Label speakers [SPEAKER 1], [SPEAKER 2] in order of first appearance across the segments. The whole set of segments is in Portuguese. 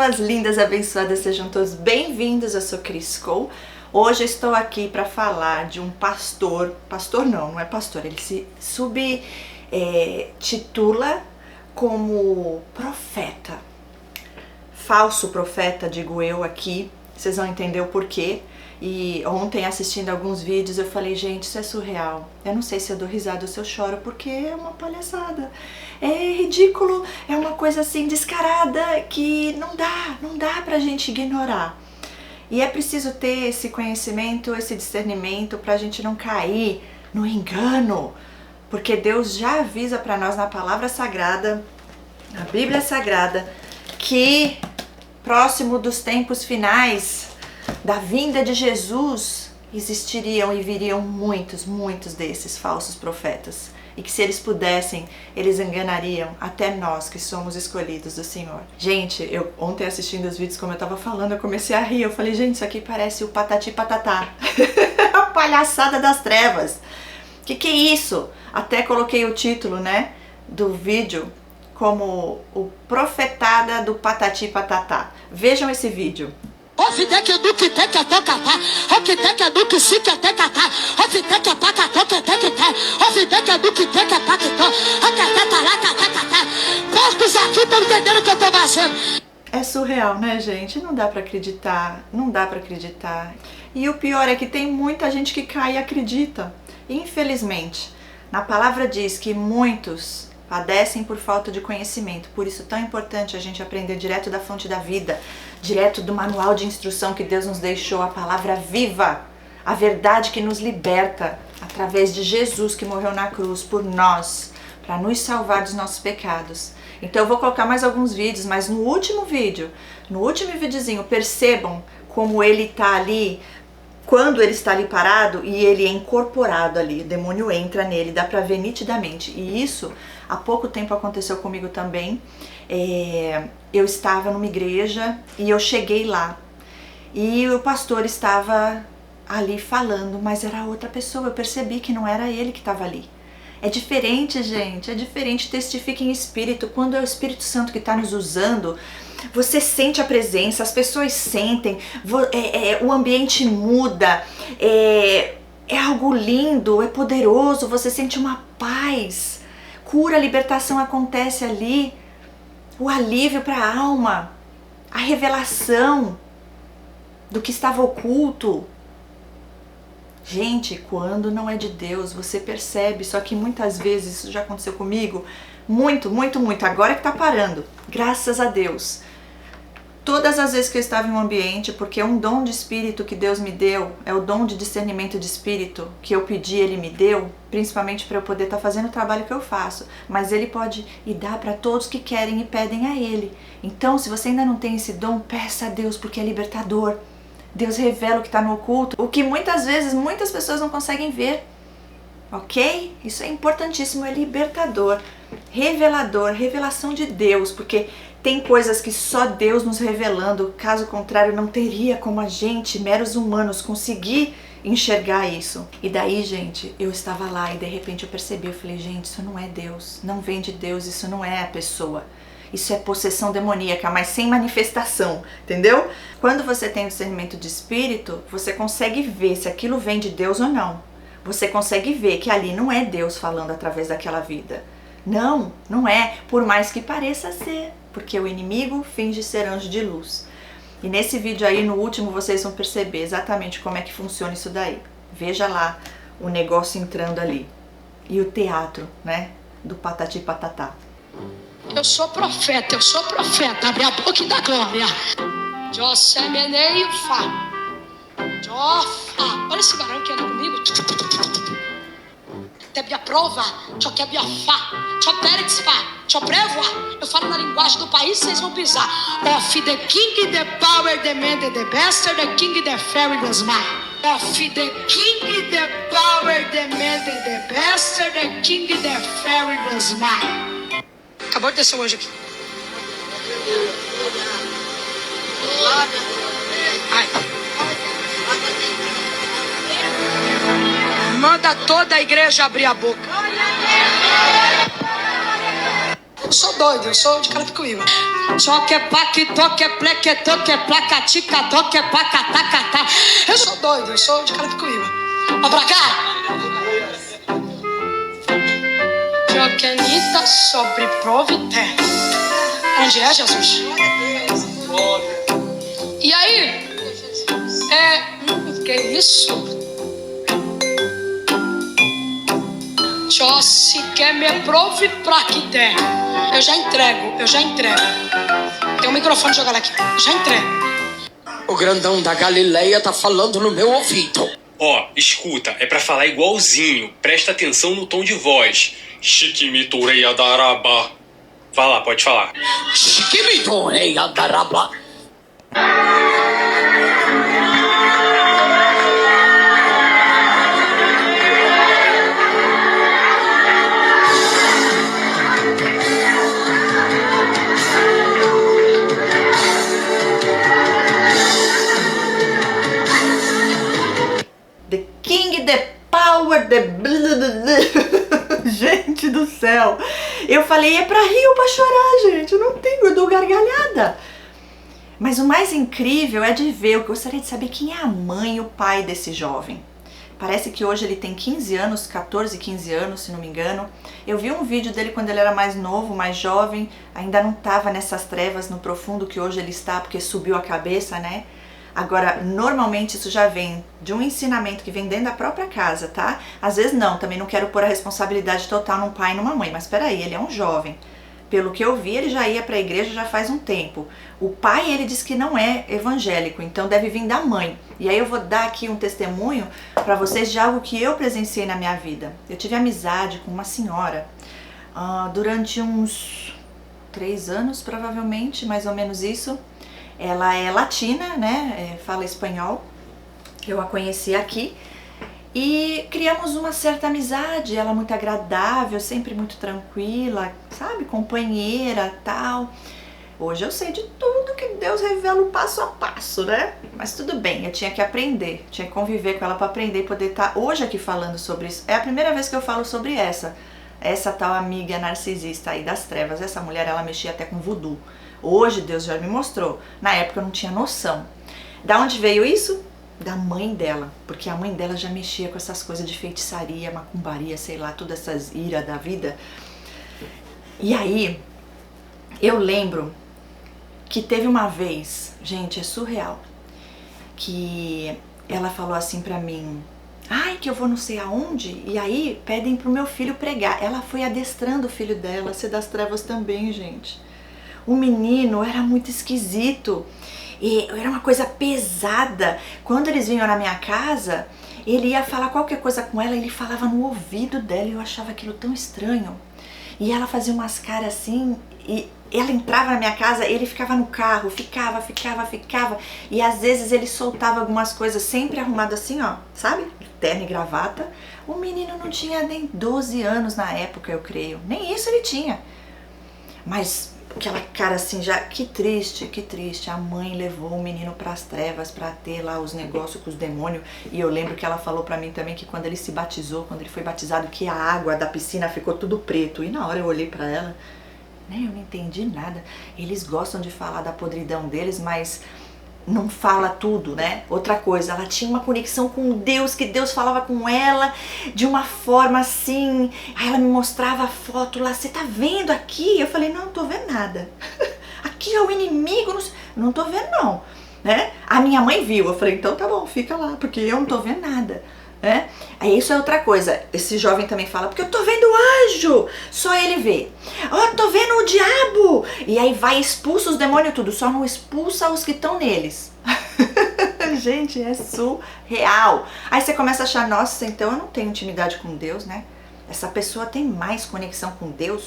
[SPEAKER 1] pessoas lindas, abençoadas, sejam todos bem-vindos. Eu sou Cris Cole. Hoje eu estou aqui para falar de um pastor não é pastor, ele se subtitula como profeta, falso profeta, digo eu aqui, vocês vão entender o porquê. E ontem, assistindo alguns vídeos, eu falei, gente, isso é surreal. Eu não sei se eu dou risada ou se eu choro, porque é uma palhaçada. É ridículo, é uma coisa assim descarada que não dá pra gente ignorar. E é preciso ter esse conhecimento, esse discernimento pra gente não cair no engano. Porque Deus já avisa pra nós na palavra sagrada, na Bíblia Sagrada, que próximo dos tempos finais da vinda de Jesus, existiriam e viriam muitos desses falsos profetas. E que se eles pudessem, eles enganariam até nós que somos escolhidos do Senhor. Gente, eu ontem assistindo os vídeos, como eu tava falando, eu comecei a rir. Eu falei, gente, isso aqui parece o Patati Patatá. A palhaçada das trevas. Que é isso? Até coloquei o título, né, do vídeo como o Profetada do Patati Patatá. Vejam esse vídeo. É surreal, né, gente? Não dá pra acreditar, não dá pra acreditar. E o pior é que tem muita gente que cai e acredita. Infelizmente, na palavra diz que muitos padecem por falta de conhecimento. Por isso é tão importante a gente aprender direto da fonte da vida, direto do manual de instrução que Deus nos deixou, a palavra viva, a verdade que nos liberta através de Jesus que morreu na cruz por nós, para nos salvar dos nossos pecados. Então eu vou colocar mais alguns vídeos, mas no último videozinho, percebam como ele está ali. Quando ele está ali parado e ele é incorporado ali, o demônio entra nele, dá pra ver nitidamente. E isso, há pouco tempo aconteceu comigo também. Eu estava numa igreja e eu cheguei lá. E o pastor estava ali falando, mas era outra pessoa. Eu percebi que não era ele que estava ali. É diferente, gente, é diferente. Testifica em espírito. Quando é o Espírito Santo que está nos usando, você sente a presença, as pessoas sentem, o ambiente muda, é algo lindo, é poderoso, você sente uma paz, cura, libertação acontece ali, o alívio para a alma, a revelação do que estava oculto. Gente, quando não é de Deus, você percebe, só que muitas vezes, isso já aconteceu comigo, muito, agora que tá parando, graças a Deus. Todas as vezes que eu estava em um ambiente, porque é um dom de espírito que Deus me deu, é o dom de discernimento de espírito que eu pedi, Ele me deu, principalmente para eu poder estar fazendo o trabalho que eu faço, mas Ele pode e dá para todos que querem e pedem a Ele. Então, se você ainda não tem esse dom, peça a Deus, porque é libertador. Deus revela o que está no oculto, o que muitas vezes muitas pessoas não conseguem ver, ok? Isso é importantíssimo, é libertador, revelador, revelação de Deus, porque tem coisas que só Deus nos revelando, caso contrário não teria como a gente, meros humanos, conseguir enxergar isso. E daí, gente, eu estava lá e de repente eu percebi, eu falei, gente, isso não é Deus, não vem de Deus, isso não é a pessoa. Isso é possessão demoníaca, mas sem manifestação, entendeu? Quando você tem o discernimento de espírito, você consegue ver se aquilo vem de Deus ou não. Você consegue ver que ali não é Deus falando através daquela vida. Não, não é, por mais que pareça ser, porque o inimigo finge ser anjo de luz. E nesse vídeo aí, no último, vocês vão perceber exatamente como é que funciona isso daí. Veja lá o negócio entrando ali. E o teatro, né, do Patati Patatá.
[SPEAKER 2] Eu sou profeta, abre a boca e dá glória. Josemeneio fa. Jofa. Olha esse varão que anda comigo. Te prova, tchau que fa. Tchau perix fa. Tchau prevoa. Eu falo na linguagem do país, vocês vão pisar. Of the king, the power, the man, the bastard, the king, the fairy, the smile. Of the king, the power, the man, the bastard, the king, the fairy, the smile. Acabou de descer hoje aqui. Ai. Manda toda a igreja abrir a boca. Eu sou doido, eu sou de Carapicuíba. Choque, paque, toque, pleque, toque, placatica, toque, pacatacatá. Eu sou doido, eu sou de Carapicuíba. Vamos pra cá? Choque, Anitta, sobre provité. Onde é, Jesus? E aí? Que isso? Só se quer me prove pra que der. Eu já entrego. Tem um microfone jogado aqui. Já entrego. O grandão da Galileia tá falando no meu ouvido.
[SPEAKER 3] Ó, escuta, é pra falar igualzinho. Presta atenção no tom de voz. Chiquimitoreia darabá. Vai lá, pode falar.
[SPEAKER 2] Chiquimitoreia darabá.
[SPEAKER 1] The King, the Power, the... Gente do céu, eu falei, é pra rir ou pra chorar, gente, eu dou gargalhada. Mas o mais incrível é de ver, eu gostaria de saber quem é a mãe e o pai desse jovem. Parece que hoje ele tem 15 anos, 14, 15 anos, se não me engano. Eu vi um vídeo dele quando ele era mais novo, mais jovem, ainda não estava nessas trevas no profundo que hoje ele está, porque subiu a cabeça, né? Agora, normalmente isso já vem de um ensinamento que vem dentro da própria casa, tá? Às vezes não, também não quero pôr a responsabilidade total num pai e numa mãe, mas peraí, ele é um jovem. Pelo que eu vi, ele já ia para a igreja já faz um tempo. O pai, ele diz que não é evangélico, então deve vir da mãe. E aí eu vou dar aqui um testemunho para vocês de algo que eu presenciei na minha vida. Eu tive amizade com uma senhora durante uns 3 anos, provavelmente, mais ou menos isso. Ela é latina, né? Fala espanhol. Eu a conheci aqui e criamos uma certa amizade. Ela muito agradável, sempre muito tranquila, sabe? Companheira, tal. Hoje eu sei de tudo que Deus revela o passo a passo, né? Mas tudo bem, eu tinha que aprender, tinha que conviver com ela para aprender e poder estar hoje aqui falando sobre isso. É a primeira vez que eu falo sobre essa tal amiga narcisista aí das trevas. Essa mulher, ela mexia até com voodoo. Hoje Deus já me mostrou. Na época eu não tinha noção. Da onde veio isso? Da mãe dela. Porque a mãe dela já mexia com essas coisas de feitiçaria, macumbaria, sei lá, todas essas iras da vida. E aí, eu lembro que teve uma vez, gente, é surreal, que ela falou assim pra mim: ai, que eu vou não sei aonde, e aí pedem pro meu filho pregar. Ela foi adestrando o filho dela a ser das trevas também, gente. O menino era muito esquisito, e era uma coisa pesada. Quando eles vinham na minha casa, ele ia falar qualquer coisa com ela, ele falava no ouvido dela, e eu achava aquilo tão estranho. E ela fazia umas caras assim, e ela entrava na minha casa, ele ficava no carro, ficava, e às vezes ele soltava algumas coisas, sempre arrumado assim, ó, sabe? Terno e gravata. O menino não tinha nem 12 anos na época, eu creio, nem isso ele tinha. Mas aquela cara assim, já, que triste, a mãe levou o menino pras trevas pra ter lá os negócios com os demônios. E eu lembro que ela falou pra mim também que quando ele se batizou, quando ele foi batizado, que a água da piscina ficou tudo preto. E na hora eu olhei pra ela, né, eu não entendi nada. Eles gostam de falar da podridão deles, mas não fala tudo, né? Outra coisa, ela tinha uma conexão com Deus, que Deus falava com ela de uma forma assim. Aí ela me mostrava a foto lá: você tá vendo aqui? Eu falei: não tô vendo nada. Aqui é o inimigo, não tô vendo não, né? A minha mãe viu, eu falei: então tá bom, fica lá, porque eu não tô vendo nada, né? Aí isso é outra coisa. Esse jovem também fala: porque eu tô vendo anjo, só ele vê. Ó, tô vendo o diabo. E aí vai e expulsa os demônios tudo, só não expulsa os que estão neles. Gente, é surreal. Aí você começa a achar: nossa, então eu não tenho intimidade com Deus, né? Essa pessoa tem mais conexão com Deus,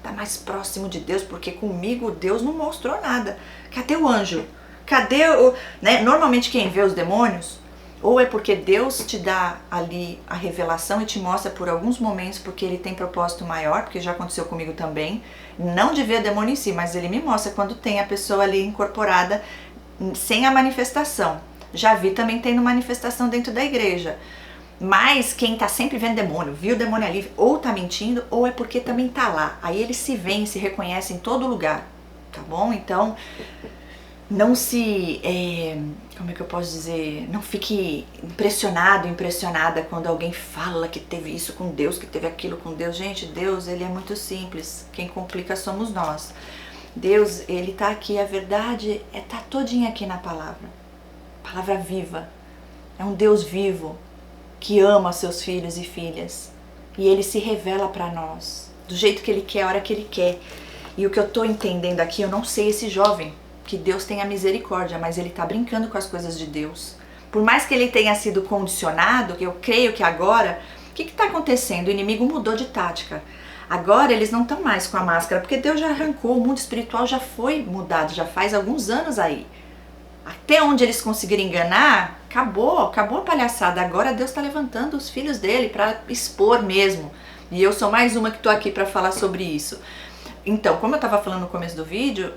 [SPEAKER 1] tá mais próximo de Deus, porque comigo Deus não mostrou nada. Cadê o anjo? Cadê o... né? Normalmente quem vê os demônios, ou é porque Deus te dá ali a revelação e te mostra por alguns momentos, porque ele tem propósito maior, porque já aconteceu comigo também, não de ver demônio em si, mas ele me mostra quando tem a pessoa ali incorporada sem a manifestação. Já vi também tendo manifestação dentro da igreja. Mas quem tá sempre vendo demônio, viu o demônio ali, ou tá mentindo, ou é porque também tá lá. Aí ele se vê, se reconhece em todo lugar, tá bom? Então, não se, como é que eu posso dizer, não fique impressionada quando alguém fala que teve isso com Deus, que teve aquilo com Deus. Gente, Deus, ele é muito simples, quem complica somos nós. Deus, ele tá aqui, a verdade tá todinha aqui na palavra viva. É um Deus vivo, que ama seus filhos e filhas, e ele se revela para nós, do jeito que ele quer, a hora que ele quer. E o que eu tô entendendo aqui, eu não sei esse jovem, que Deus tenha misericórdia, mas ele tá brincando com as coisas de Deus. Por mais que ele tenha sido condicionado, eu creio que agora, o que tá acontecendo? O inimigo mudou de tática. Agora eles não estão mais com a máscara, porque Deus já arrancou, o mundo espiritual já foi mudado, já faz alguns anos aí. Até onde eles conseguirem enganar, acabou a palhaçada. Agora Deus está levantando os filhos dele para expor mesmo. E eu sou mais uma que estou aqui para falar sobre isso. Então, como eu estava falando no começo do vídeo,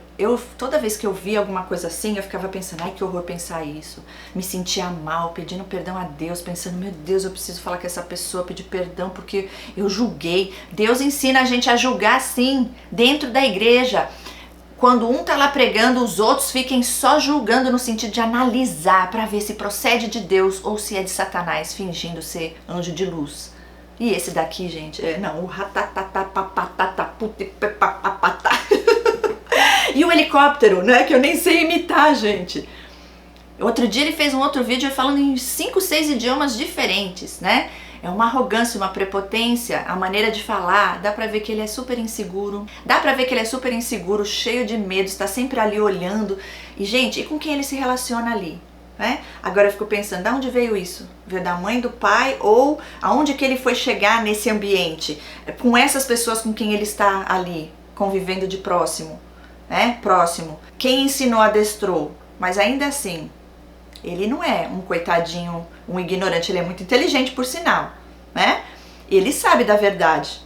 [SPEAKER 1] toda vez que eu via alguma coisa assim, eu ficava pensando, ai que horror pensar isso. Me sentia mal, pedindo perdão a Deus, pensando, meu Deus, eu preciso falar com essa pessoa, pedir perdão porque eu julguei. Deus ensina a gente a julgar sim, dentro da igreja. Quando um tá lá pregando, os outros fiquem só julgando no sentido de analisar para ver se procede de Deus ou se é de Satanás, fingindo ser anjo de luz. E esse daqui, gente, o e o helicóptero, né, que eu nem sei imitar, gente. Outro dia ele fez um outro vídeo falando em 5, 6 idiomas diferentes, né? É uma arrogância, uma prepotência, a maneira de falar, dá pra ver que ele é super inseguro. Dá pra ver que ele é super inseguro, cheio de medo, está sempre ali olhando. E, gente, e com quem ele se relaciona ali? Né? Agora eu fico pensando, de onde veio isso? Veio da mãe, do pai, ou aonde que ele foi chegar nesse ambiente? Com essas pessoas com quem ele está ali, convivendo de próximo, né? Próximo. Quem ensinou, adestrou. Mas ainda assim, ele não é um coitadinho, um ignorante, ele é muito inteligente, por sinal, né? Ele sabe da verdade.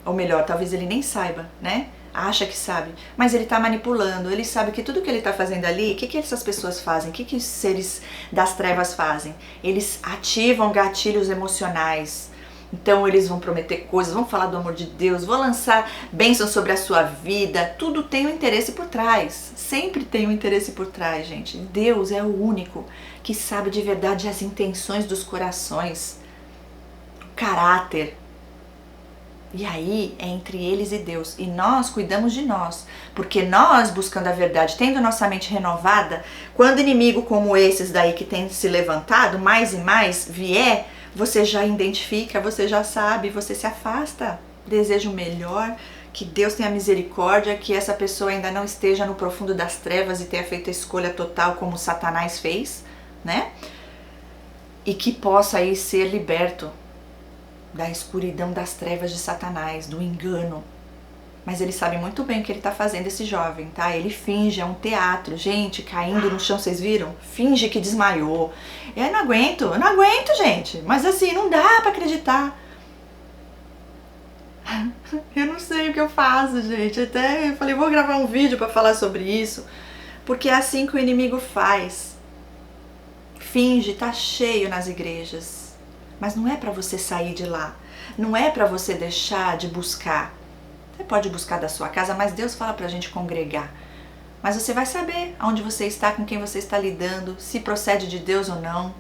[SPEAKER 1] Ou melhor, talvez ele nem saiba, né? Acha que sabe, mas ele tá manipulando, ele sabe que tudo que ele tá fazendo ali, o que essas pessoas fazem, o que os seres das trevas fazem? Eles ativam gatilhos emocionais. Então eles vão prometer coisas, vão falar do amor de Deus, vão lançar bênçãos sobre a sua vida. Tudo tem um interesse por trás. Sempre tem um interesse por trás, gente. Deus é o único que sabe de verdade as intenções dos corações, o caráter. E aí é entre eles e Deus. E nós cuidamos de nós. Porque nós, buscando a verdade, tendo nossa mente renovada, quando inimigo como esses daí que tem se levantado, mais e mais, vier, você já identifica, você já sabe, você se afasta. Deseja o melhor, que Deus tenha misericórdia, que essa pessoa ainda não esteja no profundo das trevas e tenha feito a escolha total como Satanás fez, né? E que possa aí ser liberto da escuridão das trevas de Satanás, do engano. Mas ele sabe muito bem o que ele está fazendo, esse jovem, tá? Ele finge, é um teatro. Gente, caindo no chão, vocês viram? Finge que desmaiou. Eu não aguento, gente. Mas assim, não dá pra acreditar. Eu não sei o que eu faço, gente. Até eu falei, vou gravar um vídeo pra falar sobre isso. Porque é assim que o inimigo faz. Finge, tá cheio nas igrejas. Mas não é para você sair de lá, não é para você deixar de buscar. Você pode buscar da sua casa, mas Deus fala pra gente congregar. Mas você vai saber aonde você está, com quem você está lidando, se procede de Deus ou não.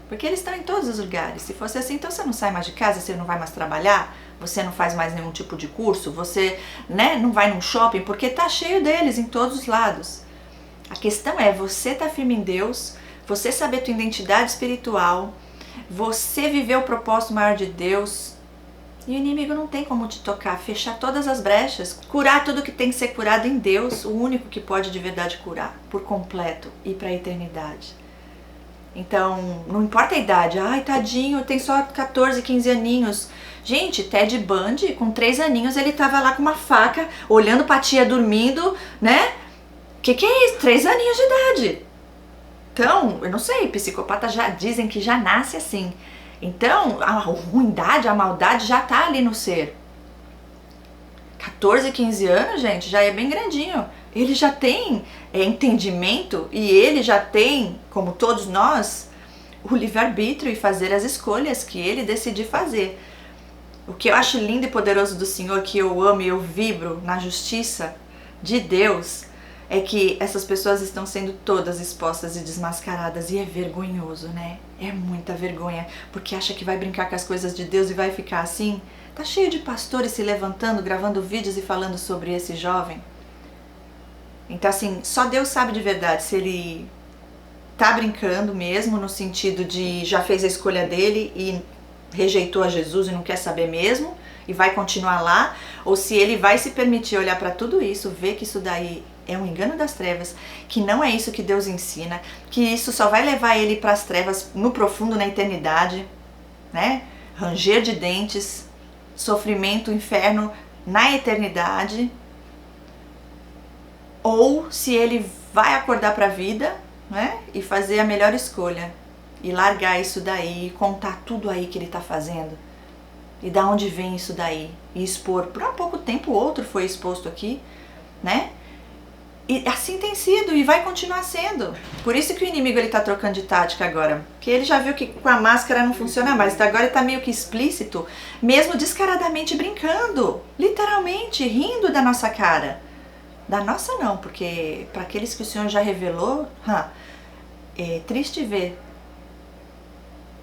[SPEAKER 1] Porque eles estão em todos os lugares. Se fosse assim, então você não sai mais de casa, você não vai mais trabalhar, você não faz mais nenhum tipo de curso, você, né, não vai num shopping, porque tá cheio deles em todos os lados. A questão é você tá firme em Deus, você saber tua identidade espiritual, você viver o propósito maior de Deus, e o inimigo não tem como te tocar, fechar todas as brechas, curar tudo que tem que ser curado em Deus, o único que pode de verdade curar, por completo e para a eternidade. Então, não importa a idade, ai tadinho, tem só 14, 15 aninhos. Gente, Ted Bundy, com 3 aninhos, ele tava lá com uma faca, olhando pra tia dormindo, né? Que é isso? 3 aninhos de idade. Então, eu não sei, psicopatas já dizem que já nasce assim. Então, a ruindade, a maldade já tá ali no ser. 14, 15 anos, gente, já é bem grandinho. Ele já tem entendimento e ele já tem, como todos nós, o livre-arbítrio e fazer as escolhas que ele decidir fazer. O que eu acho lindo e poderoso do Senhor, que eu amo e eu vibro na justiça de Deus, é que essas pessoas estão sendo todas expostas e desmascaradas, e é vergonhoso, né? É muita vergonha, porque acha que vai brincar com as coisas de Deus e vai ficar assim. Tá cheio de pastores se levantando, gravando vídeos e falando sobre esse jovem. Então assim, só Deus sabe de verdade se ele tá brincando mesmo, no sentido de já fez a escolha dele e rejeitou a Jesus e não quer saber mesmo e vai continuar lá, ou se ele vai se permitir olhar para tudo isso, ver que isso daí é um engano das trevas, que não é isso que Deus ensina, que isso só vai levar ele para as trevas no profundo, na eternidade, né? Ranger de dentes, sofrimento, inferno na eternidade, ou se ele vai acordar para a vida, né? E fazer a melhor escolha e largar isso daí e contar tudo aí que ele está fazendo e da onde vem isso daí e expor. Por um pouco tempo outro foi exposto aqui, né? E assim tem sido e vai continuar sendo. Por isso que o inimigo ele tá trocando de tática agora, porque ele já viu que com a máscara não funciona mais, então agora ele tá meio que explícito, mesmo descaradamente brincando, literalmente rindo da nossa cara. Da nossa não, porque para aqueles que o Senhor já revelou, é triste ver.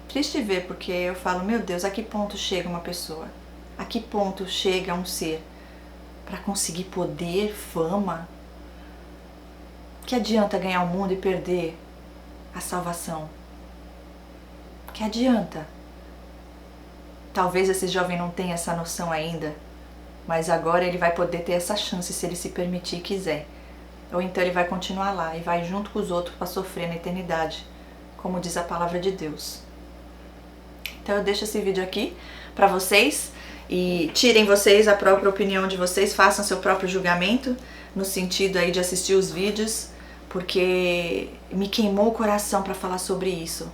[SPEAKER 1] Triste ver, porque eu falo, meu Deus, a que ponto chega uma pessoa? A que ponto chega um ser para conseguir poder, fama? Que adianta ganhar o mundo e perder a salvação? Que adianta? Talvez esse jovem não tenha essa noção ainda, mas agora ele vai poder ter essa chance se ele se permitir e quiser. Ou então ele vai continuar lá e vai junto com os outros para sofrer na eternidade, como diz a palavra de Deus. Então eu deixo esse vídeo aqui para vocês e tirem vocês a própria opinião de vocês, façam seu próprio julgamento no sentido aí de assistir os vídeos, porque me queimou o coração para falar sobre isso.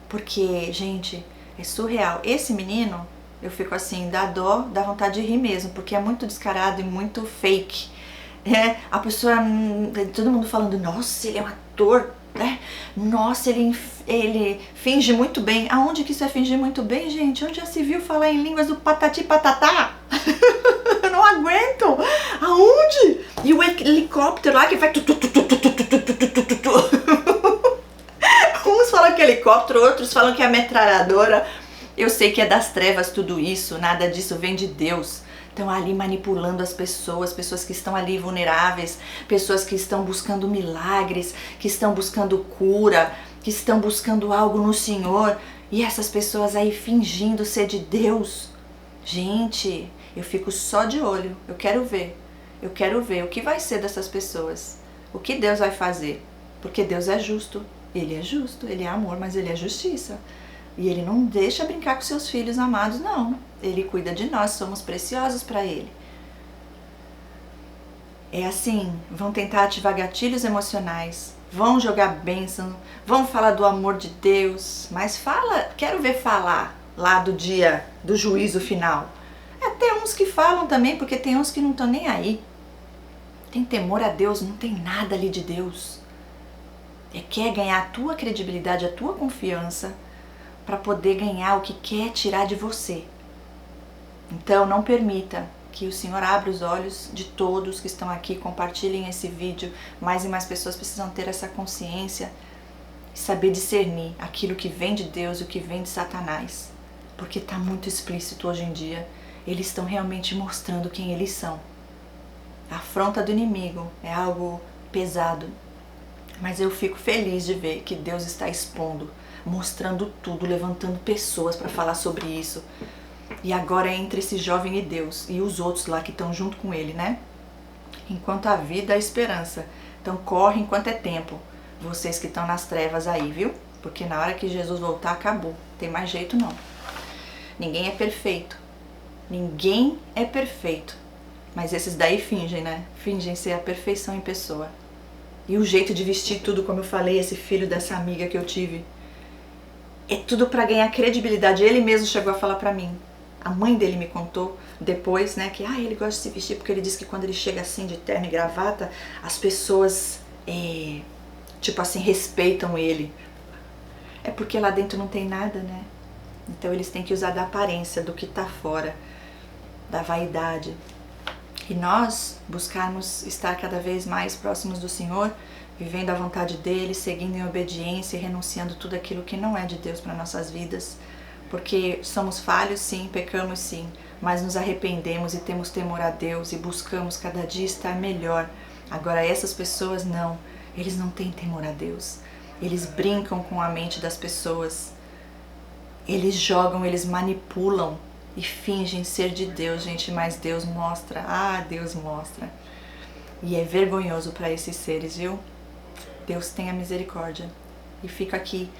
[SPEAKER 1] Porque, gente, é surreal. Esse menino, eu fico assim, dá dó, dá vontade de rir mesmo, porque é muito descarado e muito fake. A pessoa, todo mundo falando, nossa, ele é um ator, né? Nossa, ele finge muito bem. Aonde que isso é fingir muito bem, gente? Onde já se viu falar em línguas do patati patatá? Eu não aguento. Aonde? E o helicóptero lá que vai uns falam que é helicóptero, outros falam que é metralhadora. Eu sei que é das trevas tudo isso, nada disso vem de Deus. Estão ali manipulando as pessoas que estão ali vulneráveis, pessoas que estão buscando milagres, que estão buscando cura, que estão buscando algo no Senhor, e essas pessoas aí fingindo ser de Deus. Gente, eu fico só de olho, eu quero ver o que vai ser dessas pessoas, o que Deus vai fazer, porque Deus é justo, Ele é amor, mas Ele é justiça. E Ele não deixa brincar com seus filhos amados, não. Ele cuida de nós, somos preciosos para Ele. É assim, vão tentar ativar gatilhos emocionais, vão jogar bênção, vão falar do amor de Deus, mas quero ver falar lá do dia do juízo final. Até uns que falam também, porque tem uns que não estão nem aí. Tem temor a Deus, não tem nada ali de Deus. Quer ganhar a tua credibilidade, a tua confiança, para poder ganhar o que quer tirar de você. Então não permita que o Senhor abra os olhos de todos que estão aqui, compartilhem esse vídeo. Mais e mais pessoas precisam ter essa consciência e saber discernir aquilo que vem de Deus e o que vem de Satanás. Porque está muito explícito hoje em dia. Eles estão realmente mostrando quem eles são. A afronta do inimigo é algo pesado. Mas eu fico feliz de ver que Deus está expondo, mostrando tudo, levantando pessoas para falar sobre isso. E agora é entre esse jovem e Deus e os outros lá que estão junto com ele, né? Enquanto há vida, há esperança. Então corre enquanto é tempo. Vocês que estão nas trevas aí, viu? Porque na hora que Jesus voltar, acabou. Tem mais jeito não. Ninguém é perfeito. Ninguém é perfeito. Mas esses daí fingem, né? Fingem ser a perfeição em pessoa. E o jeito de vestir tudo, como eu falei, esse filho dessa amiga que eu tive, é tudo para ganhar credibilidade. Ele mesmo chegou a falar pra mim. A mãe dele me contou depois, né, que ele gosta de se vestir porque ele diz que quando ele chega assim de terno e gravata, as pessoas, tipo assim, respeitam ele. É porque lá dentro não tem nada, né? Então eles têm que usar da aparência, do que está fora, da vaidade. E nós buscarmos estar cada vez mais próximos do Senhor, vivendo a vontade dele, seguindo em obediência e renunciando tudo aquilo que não é de Deus para nossas vidas. Porque somos falhos sim, pecamos sim, mas nos arrependemos e temos temor a Deus e buscamos cada dia estar melhor. Agora essas pessoas não, eles não têm temor a Deus. Eles brincam com a mente das pessoas. Eles jogam, eles manipulam e fingem ser de Deus, gente, mas Deus mostra. Deus mostra. E é vergonhoso para esses seres, viu? Deus tenha misericórdia. E fico aqui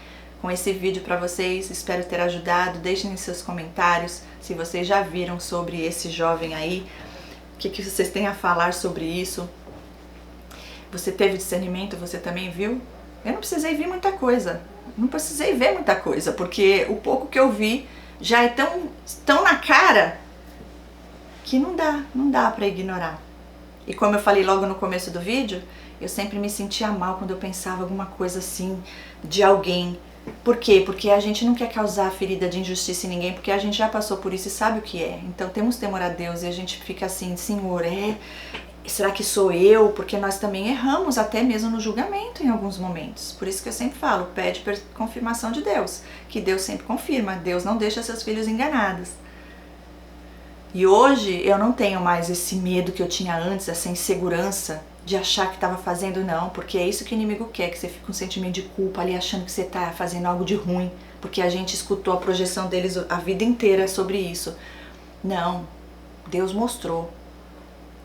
[SPEAKER 1] com esse vídeo para vocês, espero ter ajudado. Deixem nos seus comentários se vocês já viram sobre esse jovem aí, o que vocês têm a falar sobre isso. Você teve discernimento, você também viu? Eu não precisei ver muita coisa, porque o pouco que eu vi já é tão na cara que não dá para ignorar. E como eu falei logo no começo do vídeo, eu sempre me sentia mal quando eu pensava alguma coisa assim de alguém. Por quê? Porque a gente não quer causar ferida de injustiça em ninguém, porque a gente já passou por isso e sabe o que é. Então temos temor a Deus e a gente fica assim, Senhor, será que sou eu? Porque nós também erramos até mesmo no julgamento em alguns momentos. Por isso que eu sempre falo, pede confirmação de Deus, que Deus sempre confirma, Deus não deixa seus filhos enganados. E hoje eu não tenho mais esse medo que eu tinha antes, essa insegurança de achar que estava fazendo, não, porque é isso que o inimigo quer, que você fique com um sentimento de culpa ali, achando que você está fazendo algo de ruim, porque a gente escutou a projeção deles a vida inteira sobre isso. Não, Deus mostrou.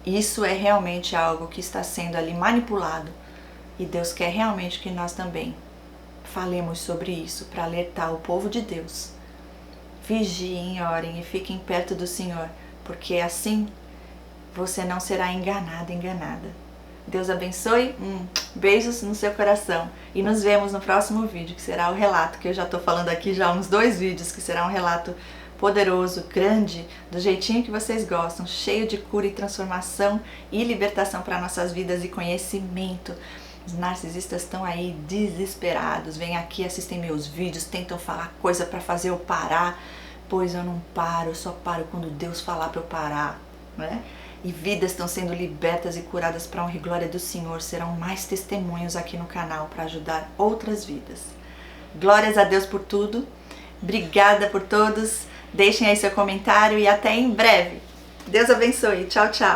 [SPEAKER 1] Isso é realmente algo que está sendo ali manipulado e Deus quer realmente que nós também falemos sobre isso para alertar o povo de Deus. Vigiem, orem e fiquem perto do Senhor, porque assim você não será enganado, enganada. Deus abençoe, beijos no seu coração e nos vemos no próximo vídeo, que será o relato, que eu já estou falando aqui já há uns 2 vídeos, que será um relato poderoso, grande, do jeitinho que vocês gostam, cheio de cura e transformação e libertação para nossas vidas e conhecimento. Os narcisistas estão aí desesperados, vêm aqui, assistem meus vídeos, tentam falar coisa para fazer eu parar, pois eu não paro, eu só paro quando Deus falar para eu parar, né? E vidas estão sendo libertas e curadas para a honra e glória do Senhor, serão mais testemunhos aqui no canal para ajudar outras vidas. Glórias a Deus por tudo, obrigada por todos. Deixem aí seu comentário e até em breve. Deus abençoe. Tchau, tchau.